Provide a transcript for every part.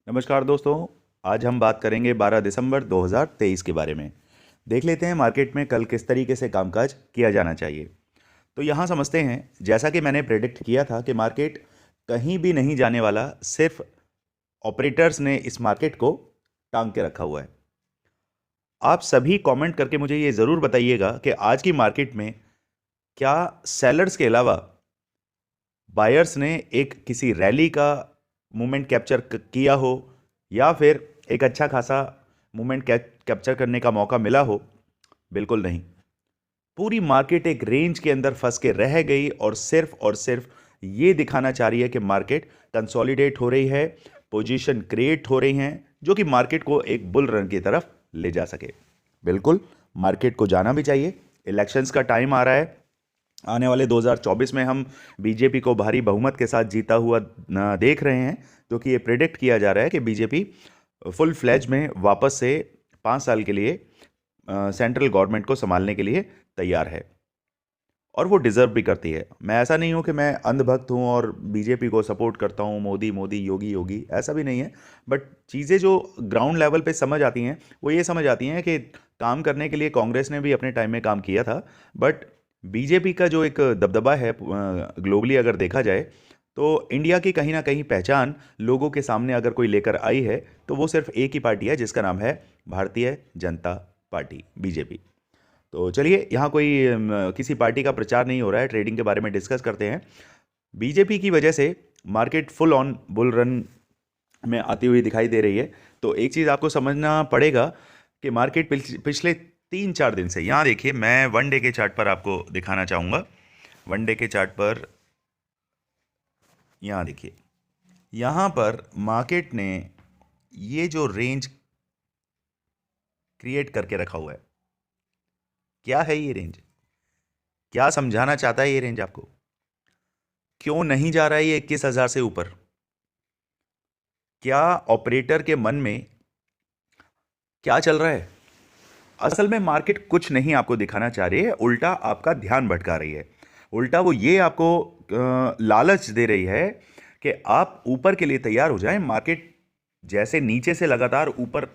नमस्कार दोस्तों। आज हम बात करेंगे 12 दिसंबर 2023 के बारे में। देख लेते हैं मार्केट में कल किस तरीके से कामकाज किया जाना चाहिए। तो यहाँ समझते हैं, जैसा कि मैंने प्रेडिक्ट किया था कि मार्केट कहीं भी नहीं जाने वाला, सिर्फ ऑपरेटर्स ने इस मार्केट को टांग के रखा हुआ है। आप सभी कमेंट करके मुझे ये ज़रूर बताइएगा कि आज की मार्केट में क्या सेलर्स के अलावा बायर्स ने एक किसी रैली का मूवमेंट कैप्चर किया हो, या फिर एक अच्छा खासा मूवमेंट कैप्चर करने का मौका मिला हो। बिल्कुल नहीं। पूरी मार्केट एक रेंज के अंदर फंस के रह गई और सिर्फ ये दिखाना चाह रही है कि मार्केट कंसोलिडेट हो रही है, पोजीशन क्रिएट हो रही हैं, जो कि मार्केट को एक बुल रन की तरफ ले जा सके। बिल्कुल, मार्केट को जाना भी चाहिए। इलेक्शंस का टाइम आ रहा है। आने वाले 2024 में हम बीजेपी को भारी बहुमत के साथ जीता हुआ देख रहे हैं, जो कि ये प्रिडिक्ट किया जा रहा है कि बीजेपी फुल फ्लैज में वापस से 5 साल के लिए सेंट्रल गवर्नमेंट को संभालने के लिए तैयार है, और वो डिज़र्व भी करती है। मैं ऐसा नहीं हूँ कि मैं अंधभक्त हूँ और बीजेपी को सपोर्ट करता हूँ, मोदी मोदी योगी योगी, ऐसा भी नहीं है। बट चीज़ें जो ग्राउंड लेवल पे समझ आती हैं, वो ये समझ आती हैं कि काम करने के लिए कांग्रेस ने भी अपने टाइम में काम किया था, बट बीजेपी का जो एक दबदबा है ग्लोबली अगर देखा जाए, तो इंडिया की कहीं ना कहीं पहचान लोगों के सामने अगर कोई लेकर आई है, तो वो सिर्फ एक ही पार्टी है, जिसका नाम है भारतीय जनता पार्टी, बीजेपी। तो चलिए, यहाँ कोई किसी पार्टी का प्रचार नहीं हो रहा है, ट्रेडिंग के बारे में डिस्कस करते हैं। बीजेपी की वजह से market full on bull run में आती हुई दिखाई दे रही है। तो एक चीज़ आपको समझना पड़ेगा कि मार्केट पिछले 3-4 दिन से, यहाँ देखिए, मैं वन डे के चार्ट पर आपको दिखाना चाहूँगा। वन डे के चार्ट पर यहाँ देखिए, यहाँ पर मार्केट ने ये जो रेंज क्रिएट करके रखा हुआ है, क्या है ये रेंज? क्या समझाना चाहता है ये रेंज आपको? क्यों नहीं जा रहा है ये 21,000 से ऊपर? क्या ऑपरेटर के मन में क्या चल रहा है? असल में मार्केट कुछ नहीं आपको दिखाना चाह रही है, उल्टा आपका ध्यान भटका रही है। उल्टा वो ये आपको लालच दे रही है कि आप ऊपर के लिए तैयार हो जाएं। मार्केट जैसे नीचे से लगातार ऊपर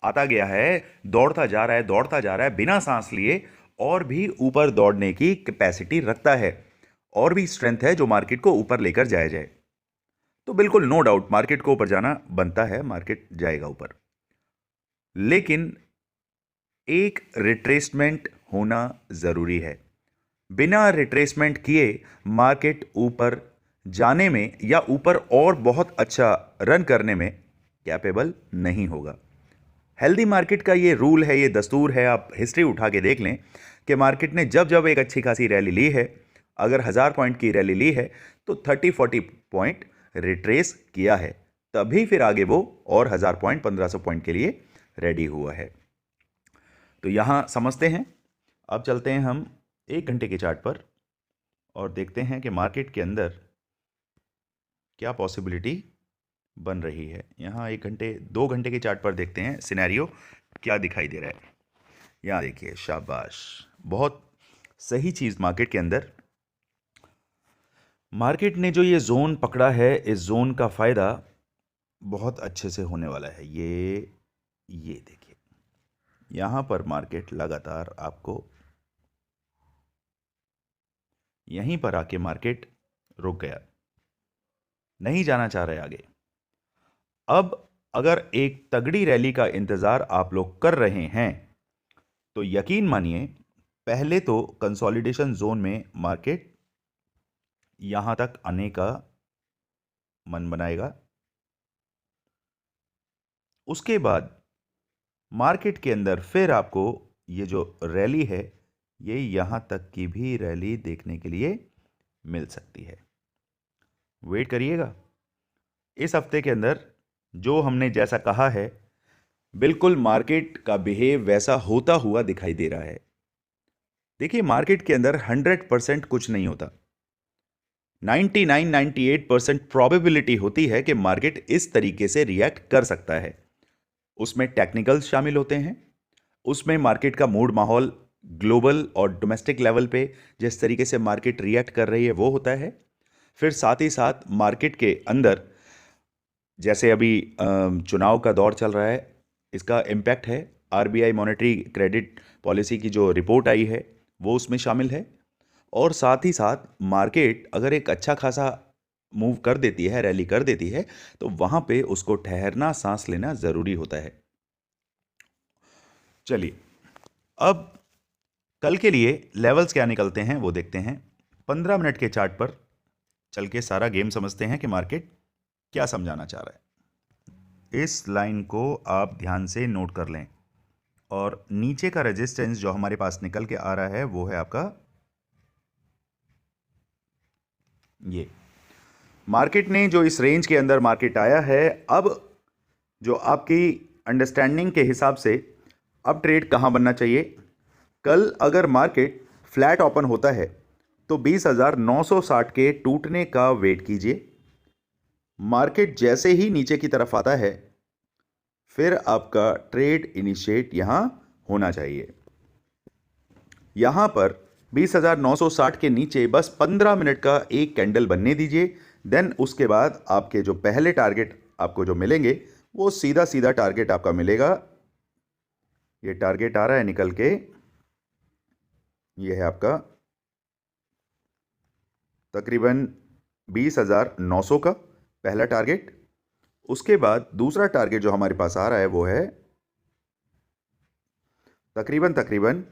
आता गया है, दौड़ता जा रहा है, दौड़ता जा रहा है, बिना सांस लिए, और भी ऊपर दौड़ने की कैपेसिटी रखता है, और भी स्ट्रेंथ है जो मार्केट को ऊपर लेकर जाया जाए। तो बिल्कुल नो डाउट मार्केट को ऊपर जाना बनता है, मार्केट जाएगा ऊपर। लेकिन एक रिट्रेसमेंट होना जरूरी है। बिना रिट्रेसमेंट किए मार्केट ऊपर जाने में या ऊपर और बहुत अच्छा रन करने में कैपेबल नहीं होगा। हेल्दी मार्केट का ये रूल है, ये दस्तूर है। आप हिस्ट्री उठा के देख लें कि मार्केट ने जब जब एक अच्छी खासी रैली ली है, अगर 1000 पॉइंट की रैली ली है, तो 30-40 पॉइंट रिट्रेस किया है, तभी फिर आगे वो और 1000 पॉइंट 1500 पॉइंट के लिए रेडी हुआ है। तो यहाँ समझते हैं। अब चलते हैं हम 1 घंटे के चार्ट पर और देखते हैं कि मार्केट के अंदर क्या पॉसिबिलिटी बन रही है। यहाँ 1 घंटे 2 घंटे के चार्ट पर देखते हैं सिनेरियो क्या दिखाई दे रहा है। यहाँ देखिए, शाबाश, बहुत सही चीज़ मार्केट के अंदर। मार्केट ने जो ये जोन पकड़ा है, इस जोन का फ़ायदा बहुत अच्छे से होने वाला है। ये देखिए, यहाँ पर मार्केट लगातार आपको यहीं पर आके मार्केट रुक गया, नहीं जाना चाह रहे आगे। अब अगर एक तगड़ी रैली का इंतज़ार आप लोग कर रहे हैं, तो यकीन मानिए, पहले तो कंसोलिडेशन जोन में मार्केट यहां तक आने का मन बनाएगा। उसके बाद मार्केट के अंदर फिर आपको ये जो रैली है, ये यहां तक की भी रैली देखने के लिए मिल सकती है। वेट करिएगा। इस हफ्ते के अंदर जो हमने जैसा कहा है, बिल्कुल मार्केट का बिहेव वैसा होता हुआ दिखाई दे रहा है। देखिए, मार्केट के अंदर 100% कुछ नहीं होता। 99-98% प्रोबेबिलिटी होती है कि मार्केट इस तरीके से रिएक्ट कर सकता है। उसमें टेक्निकल्स शामिल होते हैं, उसमें मार्केट का मूड माहौल ग्लोबल और डोमेस्टिक लेवल पे जिस तरीके से मार्केट रिएक्ट कर रही है वो होता है। फिर साथ ही साथ मार्केट के अंदर जैसे अभी चुनाव का दौर चल रहा है, इसका इम्पैक्ट है। आरबीआई मॉनेटरी क्रेडिट पॉलिसी की जो रिपोर्ट आई है वो उसमें शामिल है। और साथ ही साथ मार्केट अगर एक अच्छा खासा मूव कर देती है, रैली कर देती है, तो वहाँ पे उसको ठहरना, सांस लेना ज़रूरी होता है। चलिए, अब कल के लिए लेवल्स क्या निकलते हैं वो देखते हैं। 15 मिनट के चार्ट पर चल के सारा गेम समझते हैं कि मार्केट क्या समझाना चाह रहा है। इस लाइन को आप ध्यान से नोट कर लें, और नीचे का रेजिस्टेंस जो हमारे पास निकल के आ रहा है वो है आपका ये। मार्केट ने जो इस रेंज के अंदर मार्केट आया है, अब जो आपकी अंडरस्टैंडिंग के हिसाब से अब ट्रेड कहाँ बनना चाहिए। कल अगर मार्केट फ्लैट ओपन होता है तो 20,960 के टूटने का वेट कीजिए। मार्केट जैसे ही नीचे की तरफ आता है, फिर आपका ट्रेड इनिशिएट यहां होना चाहिए। यहां पर 20,960 के नीचे बस 15 मिनट का एक कैंडल बनने दीजिए। देन उसके बाद आपके जो पहले टारगेट आपको जो मिलेंगे वो सीधा सीधा टारगेट आपका मिलेगा। ये टारगेट आ रहा है निकल के, ये है आपका तकरीबन 20,900 का पहला टारगेट। उसके बाद दूसरा टारगेट जो हमारे पास आ रहा है वो है तकरीबन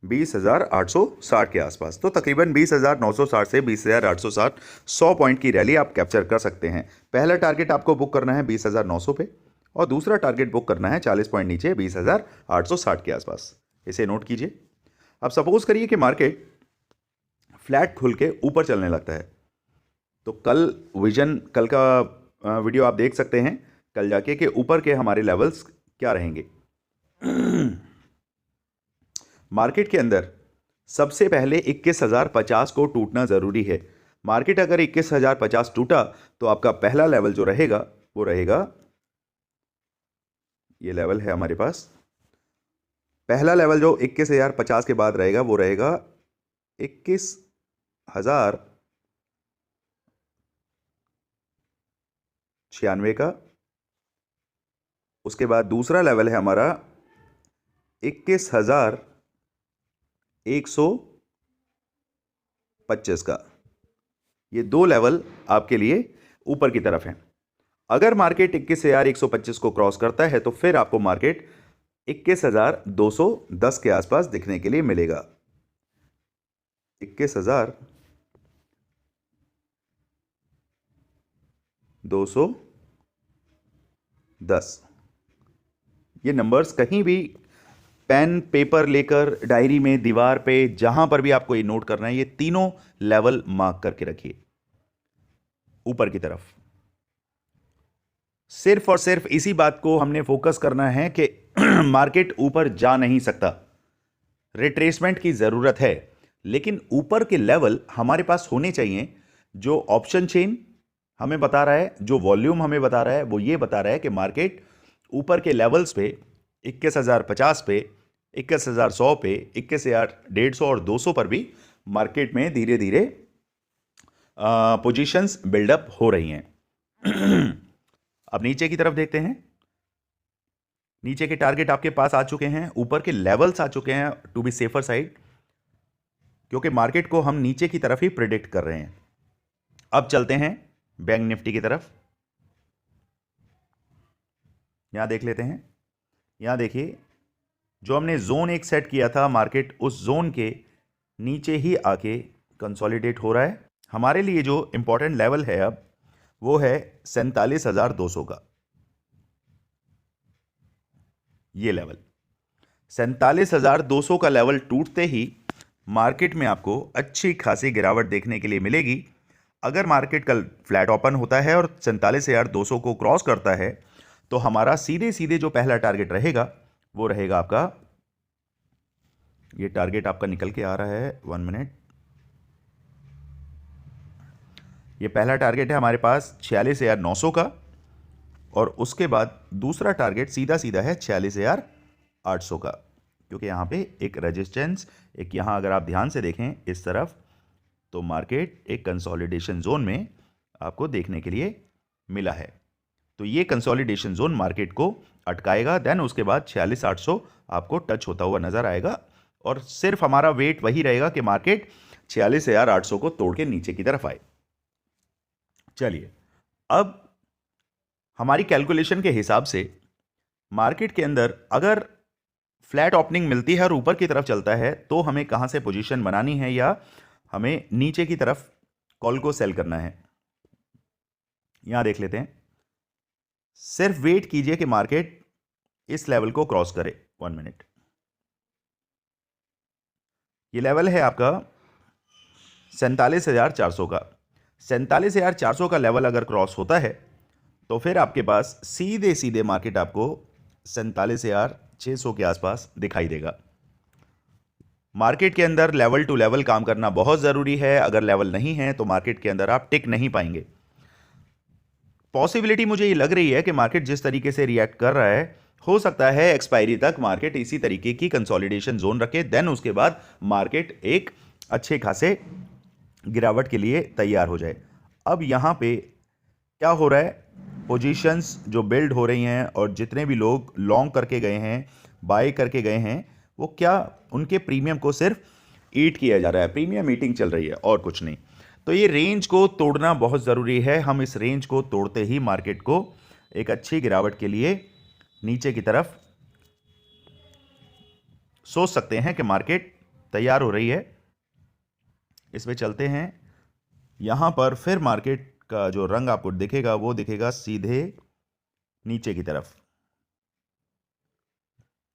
20,860 के आसपास। तो तकरीबन 20,960 से 20,860, 100 पॉइंट की रैली आप कैप्चर कर सकते हैं। पहला टारगेट आपको बुक करना है 20,900 पे, और दूसरा टारगेट बुक करना है 40 पॉइंट नीचे 20,860 के आसपास। इसे नोट कीजिए। अब सपोज करिए कि मार्केट फ्लैट खुल के ऊपर चलने लगता है, तो कल का वीडियो आप देख सकते हैं कल जाके कि ऊपर के हमारे लेवल्स क्या रहेंगे। मार्केट के अंदर सबसे पहले 21,050 को टूटना ज़रूरी है। मार्केट अगर 21,050 टूटा तो आपका पहला लेवल जो रहेगा वो रहेगा, ये लेवल है हमारे पास। पहला लेवल जो 21,050 के बाद रहेगा वो रहेगा 21,096 का। उसके बाद दूसरा लेवल है हमारा 21,125 का। ये दो लेवल आपके लिए ऊपर की तरफ हैं। अगर मार्केट 21,125 को क्रॉस करता है तो फिर आपको मार्केट 21,210 के आसपास दिखने के लिए मिलेगा। 21,210, ये नंबर्स कहीं भी पेन पेपर लेकर, डायरी में, दीवार पे, जहां पर भी आपको ये नोट करना है, ये तीनों लेवल मार्क करके रखिए ऊपर की तरफ। सिर्फ और सिर्फ इसी बात को हमने फोकस करना है कि मार्केट ऊपर जा नहीं सकता, रिट्रेसमेंट की जरूरत है, लेकिन ऊपर के लेवल हमारे पास होने चाहिए। जो ऑप्शन चेन हमें बता रहा है, जो वॉल्यूम हमें बता रहा है, वो ये बता रहा है कि मार्केट ऊपर के लेवल्स पे 21,050 पे, 21,100 पे, 21,150 और 200 पर भी मार्केट में धीरे धीरे पोजीशंस बिल्डअप हो रही हैं। अब नीचे की तरफ देखते हैं। नीचे के टारगेट आपके पास आ चुके हैं, ऊपर के लेवल्स आ चुके हैं टू बी सेफर साइड, क्योंकि मार्केट को हम नीचे की तरफ ही प्रिडिक्ट कर रहे हैं। अब चलते हैं बैंक निफ्टी की तरफ। यहां देख लेते हैं। यहां देखिए, जो हमने जोन एक सेट किया था, मार्केट उस जोन के नीचे ही आके कंसोलिडेट हो रहा है। हमारे लिए जो इंपॉर्टेंट लेवल है अब वो है 47,200 का। ये लेवल 47,200 का लेवल टूटते ही मार्केट में आपको अच्छी खासी गिरावट देखने के लिए मिलेगी। अगर मार्केट कल फ्लैट ओपन होता है और 47,200 को क्रॉस करता है तो हमारा सीधे सीधे जो पहला टारगेट रहेगा वो रहेगा आपका, ये टारगेट आपका निकल के आ रहा है, 1 मिनट। ये पहला टारगेट है हमारे पास 46,900 का, और उसके बाद दूसरा टारगेट सीधा सीधा है 46,800 का, क्योंकि यहाँ पे एक रेजिस्टेंस, एक यहाँ अगर आप ध्यान से देखें इस तरफ, तो मार्केट एक कंसोलिडेशन जोन में आपको देखने के लिए मिला है। तो ये कंसोलिडेशन जोन मार्केट को अटकाएगा। देन उसके बाद 46,800 आपको टच होता हुआ नजर आएगा और सिर्फ हमारा वेट वही रहेगा कि मार्केट 46,800 को तोड़ के नीचे की तरफ आए। चलिए, अब हमारी कैलकुलेशन के हिसाब से मार्केट के अंदर अगर फ्लैट ओपनिंग मिलती है और ऊपर की तरफ चलता है तो हमें कहां से पोजीशन बनानी है या हमें नीचे की तरफ कॉल को सेल करना है, यहां देख लेते हैं। सिर्फ वेट कीजिए कि मार्केट इस लेवल को क्रॉस करे। 1 मिनट, ये लेवल है आपका 47,400 का। 47,400 का लेवल अगर क्रॉस होता है तो फिर आपके पास सीधे सीधे मार्केट आपको 47,600 के आसपास दिखाई देगा। मार्केट के अंदर लेवल टू लेवल काम करना बहुत ज़रूरी है। अगर लेवल नहीं है तो मार्केट के अंदर आप टिक नहीं पाएंगे। पॉसिबिलिटी मुझे ये लग रही है कि मार्केट जिस तरीके से रिएक्ट कर रहा है, हो सकता है एक्सपायरी तक मार्केट इसी तरीके की कंसोलिडेशन जोन रखे, देन उसके बाद मार्केट एक अच्छे खासे गिरावट के लिए तैयार हो जाए। अब यहाँ पे क्या हो रहा है, पोजीशंस जो बिल्ड हो रही हैं और जितने भी लोग लॉन्ग करके गए हैं, बाय करके गए हैं, वो क्या उनके प्रीमियम को सिर्फ ईट किया जा रहा है, प्रीमियम ईटिंग चल रही है और कुछ नहीं। तो ये रेंज को तोड़ना बहुत ज़रूरी है। हम इस रेंज को तोड़ते ही मार्केट को एक अच्छी गिरावट के लिए नीचे की तरफ सोच सकते हैं कि मार्केट तैयार हो रही है। इस पे चलते हैं। यहाँ पर फिर मार्केट का जो रंग आपको दिखेगा वो दिखेगा सीधे नीचे की तरफ।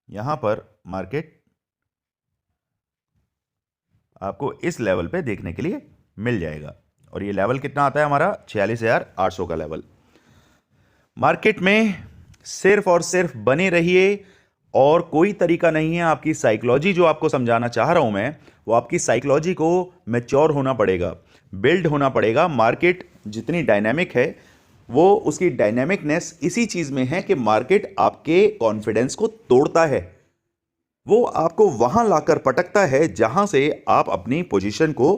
यहाँ पर मार्केट आपको इस लेवल पे देखने के लिए मिल जाएगा और ये लेवल कितना आता है हमारा 46,800 का लेवल। मार्केट में सिर्फ और सिर्फ बने रहिए और कोई तरीका नहीं है। आपकी साइकोलॉजी जो आपको समझाना चाह रहा हूं मैं, वो आपकी साइकोलॉजी को मैच्योर होना पड़ेगा, बिल्ड होना पड़ेगा। मार्केट जितनी डायनामिक है वो उसकी डायनामिकनेस इसी चीज में है कि मार्केट आपके कॉन्फिडेंस को तोड़ता है। वो आपको वहां लाकर पटकता है जहां से आप अपनी पोजीशन को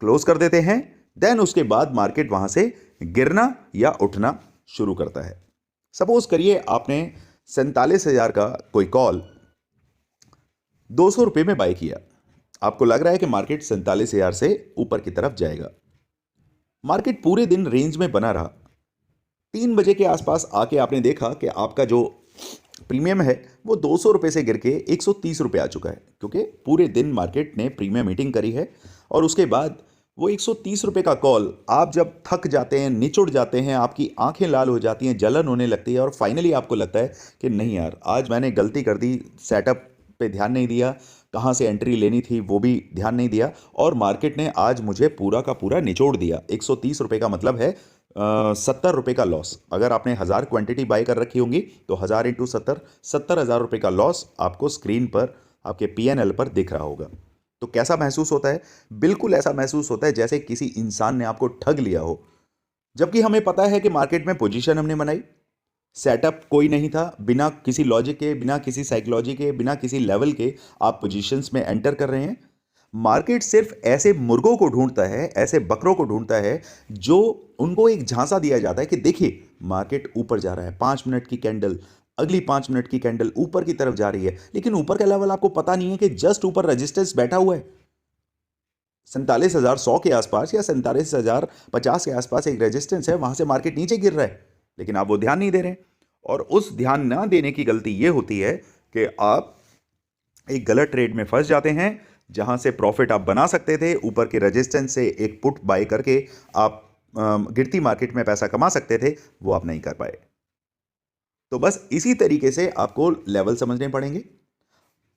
क्लोज कर देते हैं। देन उसके बाद मार्केट वहां से गिरना या उठना शुरू करता है। सपोज करिए आपने 47,000 का कोई कॉल 200 रुपए में बाय किया। आपको लग रहा है कि मार्केट 47,000 से ऊपर की तरफ जाएगा। मार्केट पूरे दिन रेंज में बना रहा। 3 बजे के आसपास आके आपने देखा कि आपका जो प्रीमियम है वो 200 रुपए से गिर के 130 रुपए आ चुका है, क्योंकि पूरे दिन मार्केट ने प्रीमियम मीटिंग करी है। और उसके बाद वो 130 रुपए का कॉल आप जब थक जाते हैं, निचुड़ जाते हैं, आपकी आंखें लाल हो जाती हैं, जलन होने लगती है और फाइनली आपको लगता है कि नहीं यार, आज मैंने गलती कर दी, सेटअप पे ध्यान नहीं दिया, कहाँ से एंट्री लेनी थी वो भी ध्यान नहीं दिया और मार्केट ने आज मुझे पूरा का पूरा निचोड़ दिया। 130 रुपए का मतलब है 70 रुपए का लॉस। अगर आपने 1000 क्वांटिटी बाय कर रखी होंगी तो 1000 इंटू 70,000 रुपए का लॉस आपको स्क्रीन पर, आपके पीएनएल पर दिख रहा होगा। तो कैसा महसूस होता है? बिल्कुल ऐसा महसूस होता है जैसे किसी इंसान ने आपको ठग लिया हो। जबकि हमें पता है कि मार्केट में पोजीशन हमने बनाई, सेटअप कोई नहीं था, बिना किसी लॉजिक के, बिना किसी साइकोलॉजी के, बिना किसी लेवल के आप पोजीशंस में एंटर कर रहे हैं। मार्केट सिर्फ ऐसे मुर्गों को ढूंढता है, ऐसे बकरों को ढूंढता है जो उनको एक झांसा दिया जाता है कि देखिए मार्केट ऊपर जा रहा है, 5 मिनट की कैंडल, अगली 5 मिनट की कैंडल ऊपर की तरफ जा रही है, लेकिन ऊपर का लेवल आपको पता नहीं है कि जस्ट ऊपर रेजिस्टेंस बैठा हुआ है 47,100 के आसपास या 47,050 के आसपास एक रेजिस्टेंस है, वहां से मार्केट नीचे गिर रहा है, लेकिन आप वो ध्यान नहीं दे रहे। और उस ध्यान ना देने की गलती ये होती है कि आप एक गलत ट्रेड में फंस जाते हैं। जहां से प्रॉफिट आप बना सकते थे, ऊपर के रेजिस्टेंस से एक पुट बाय करके आप गिरती मार्केट में पैसा कमा सकते थे, वो आप नहीं कर पाए। तो बस इसी तरीके से आपको लेवल समझने पड़ेंगे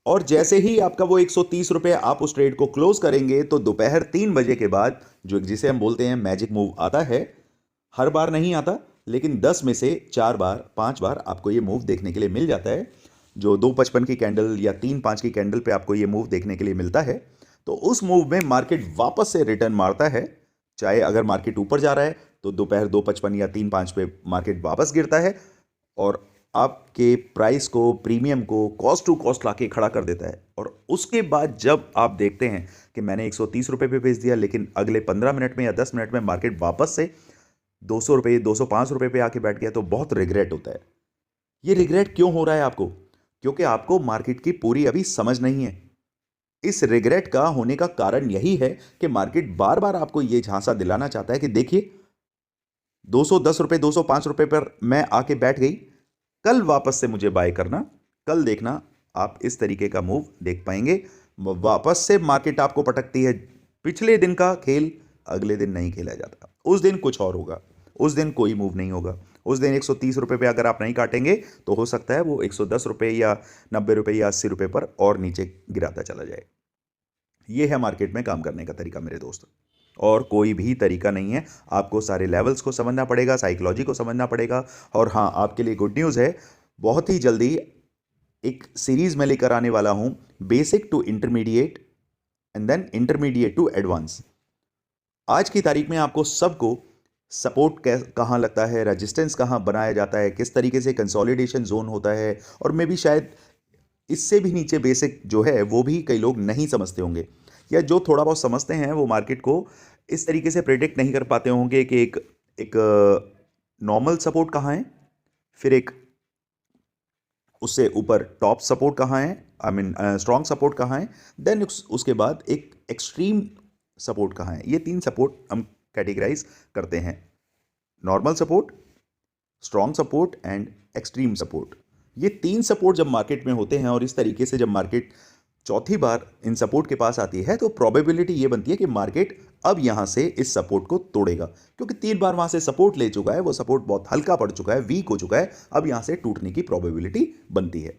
और जैसे ही आपका वो 130 रुपए आप उस ट्रेड को क्लोज करेंगे तो दोपहर 3 बजे के बाद जो जिसे हम बोलते हैं मैजिक मूव आता है। हर बार नहीं आता, लेकिन 10 में से 4 बार 5 बार आपको ये मूव देखने के लिए मिल जाता है। जो 2.55 की कैंडल या 3.5 की कैंडल पे आपको ये मूव देखने के लिए मिलता है। तो उस मूव में मार्केट वापस से रिटर्न मारता है। चाहे अगर मार्केट ऊपर जा रहा है तो दोपहर 2.55 या 3.5 पे मार्केट वापस गिरता है और आपके प्राइस को, प्रीमियम को कॉस्ट टू कॉस्ट लाके खड़ा कर देता है। और उसके बाद जब आप देखते हैं कि मैंने 130 रुपए पे बेच दिया, लेकिन अगले 15 मिनट में या 10 मिनट में मार्केट वापस से 200 रुपये 205 रुपये पे आके बैठ गया तो बहुत रिग्रेट होता है। ये रिग्रेट क्यों हो रहा है आपको? क्योंकि आपको मार्केट की पूरी अभी समझ नहीं है। इस रिग्रेट का होने का कारण यही है कि मार्केट बार बार आपको ये झांसा दिलाना चाहता है कि देखिए 210 रुपये 205 रुपये पर मैं आके बैठ गई, कल वापस से मुझे बाय करना, कल देखना आप इस तरीके का मूव देख पाएंगे। वापस से मार्केट आपको पटकती है। पिछले दिन का खेल अगले दिन नहीं खेला जाता, उस दिन कुछ और होगा, उस दिन कोई मूव नहीं होगा। उस दिन 130 रुपये पे अगर आप नहीं काटेंगे तो हो सकता है वो 110 रुपये या 90 रुपये या 80 रुपये पर और नीचे गिराता चला जाए। ये है मार्केट में काम करने का तरीका मेरे दोस्त, और कोई भी तरीका नहीं है। आपको सारे लेवल्स को समझना पड़ेगा, साइकोलॉजी को समझना पड़ेगा। और हाँ, आपके लिए गुड न्यूज़ है, बहुत ही जल्दी एक सीरीज़ में लेकर आने वाला हूँ, basic to intermediate and then intermediate to advance. आज की तारीख में आपको सबको सपोर्ट कहाँ लगता है, रेजिस्टेंस कहाँ बनाया जाता है, किस तरीके से कंसोलिडेशन जोन होता है, और मे भी शायद इससे भी नीचे बेसिक जो है वो भी कई लोग नहीं समझते होंगे, या जो थोड़ा बहुत समझते हैं वो मार्केट को इस तरीके से प्रेडिक्ट नहीं कर पाते होंगे कि एक नॉर्मल सपोर्ट कहाँ है, फिर एक उससे ऊपर टॉप सपोर्ट कहाँ है, आई मीन स्ट्रॉन्ग सपोर्ट कहाँ है, देन उसके बाद एक एक्सट्रीम सपोर्ट कहाँ है। ये 3 सपोर्ट हम कैटेगराइज करते हैं, normal support, strong support and extreme support. ये 3 सपोर्ट जब मार्केट में होते हैं और इस तरीके से जब मार्केट चौथी बार इन सपोर्ट के पास आती है तो प्रोबेबिलिटी ये बनती है कि मार्केट अब यहां से इस सपोर्ट को तोड़ेगा, क्योंकि 3 बार वहां से सपोर्ट ले चुका है, वो सपोर्ट बहुत हल्का पड़ चुका है, वीक हो चुका है, अब यहां से टूटने की प्रोबेबिलिटी बनती है।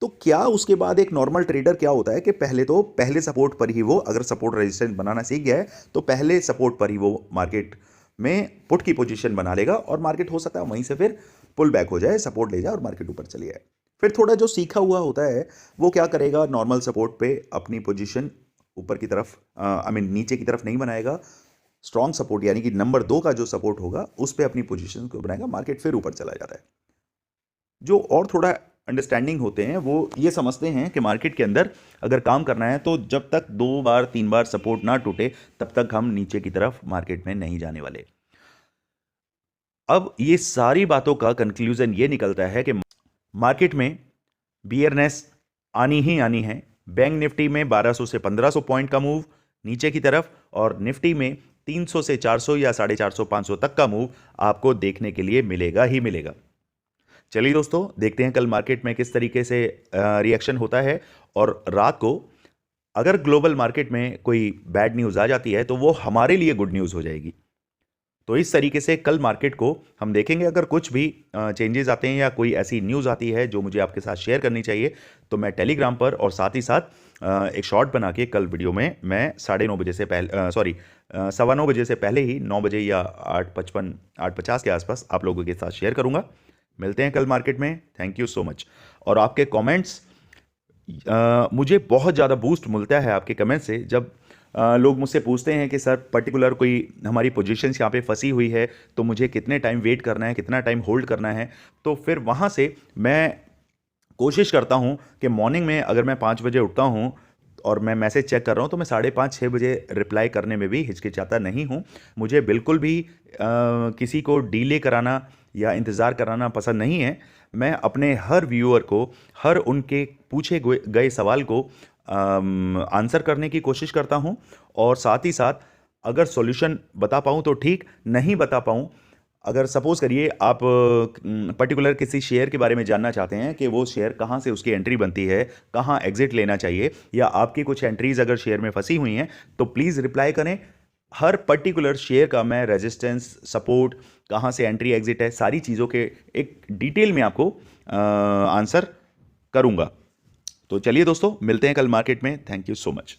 तो क्या उसके बाद एक नॉर्मल ट्रेडर क्या होता है कि पहले सपोर्ट पर ही वो अगर सपोर्ट रेजिस्टेंस बनाना सीख गया है तो पहले सपोर्ट पर ही वो मार्केट में पुट की पोजीशन बना लेगा, और मार्केट हो सकता है वहीं से फिर पुल बैक हो जाए, सपोर्ट ले जाए और मार्केट ऊपर चली जाए। फिर थोड़ा जो सीखा हुआ होता है वो क्या करेगा, नॉर्मल सपोर्ट पे अपनी पोजीशन ऊपर की तरफ आई मीन नीचे की तरफ नहीं बनाएगा, स्ट्रॉन्ग सपोर्ट यानी कि नंबर 2 का जो सपोर्ट होगा उस पर अपनी पोजीशन को बनाएगा, मार्केट फिर ऊपर चला जाता है। जो और थोड़ा अंडरस्टैंडिंग होते हैं वो ये समझते हैं कि मार्केट के अंदर अगर काम करना है तो जब तक 2 बार 3 बार सपोर्ट ना टूटे तब तक हम नीचे की तरफ मार्केट में नहीं जाने वाले। अब ये सारी बातों का कंक्लूजन ये निकलता है कि मार्केट में बियरनेस आनी ही आनी है। बैंक निफ्टी में 1200 से 1500 पॉइंट का मूव नीचे की तरफ, और निफ्टी में 300 से 400 या 450 500 तक का मूव आपको देखने के लिए मिलेगा ही मिलेगा। चलिए दोस्तों, देखते हैं कल मार्केट में किस तरीके से रिएक्शन होता है, और रात को अगर ग्लोबल मार्केट में कोई बैड न्यूज़ आ जाती है तो वो हमारे लिए गुड न्यूज़ हो जाएगी। तो इस तरीके से कल मार्केट को हम देखेंगे। अगर कुछ भी चेंजेस आते हैं या कोई ऐसी न्यूज़ आती है जो मुझे आपके साथ शेयर करनी चाहिए तो मैं टेलीग्राम पर और साथ ही साथ एक शॉर्ट बना के कल वीडियो में मैं 9:30 बजे से पहले 9:15 बजे से पहले ही 9 बजे या 8:55 8:50 के आसपास आप लोगों के साथ शेयर करूंगा। मिलते हैं कल मार्केट में। Thank you so much. और आपके कमेंट्स मुझे बहुत ज़्यादा बूस्ट मिलता है आपके कमेंट से। जब लोग मुझसे पूछते हैं कि सर पर्टिकुलर कोई हमारी पोजीशंस यहाँ पे फंसी हुई है तो मुझे कितने टाइम वेट करना है, कितना टाइम होल्ड करना है, तो फिर वहाँ से मैं कोशिश करता हूँ कि मॉर्निंग में अगर मैं 5 बजे उठता हूँ और मैं मैसेज चेक कर रहा हूँ तो मैं 5:30 6 बजे रिप्लाई करने में भी हिचकिचाता नहीं हूँ। मुझे बिल्कुल भी किसी को डीले कराना या इंतज़ार कराना पसंद नहीं है। मैं अपने हर व्यूअर को, हर उनके पूछे गए सवाल को आंसर करने की कोशिश करता हूं, और साथ ही साथ अगर सॉल्यूशन बता पाऊं तो ठीक, नहीं बता पाऊं, अगर सपोज करिए आप पर्टिकुलर किसी शेयर के बारे में जानना चाहते हैं कि वो शेयर कहां से उसकी एंट्री बनती है, कहां एग्जिट लेना चाहिए, या आपकी कुछ एंट्रीज अगर शेयर में फंसी हुई हैं तो प्लीज़ रिप्लाई करें। हर पर्टिकुलर शेयर का मैं रेजिस्टेंस, सपोर्ट, कहां से एंट्री एग्जिट है, सारी चीज़ों के एक डिटेल में आपको आंसर करूंगा। तो चलिए दोस्तों, मिलते हैं कल मार्केट में। Thank you so much.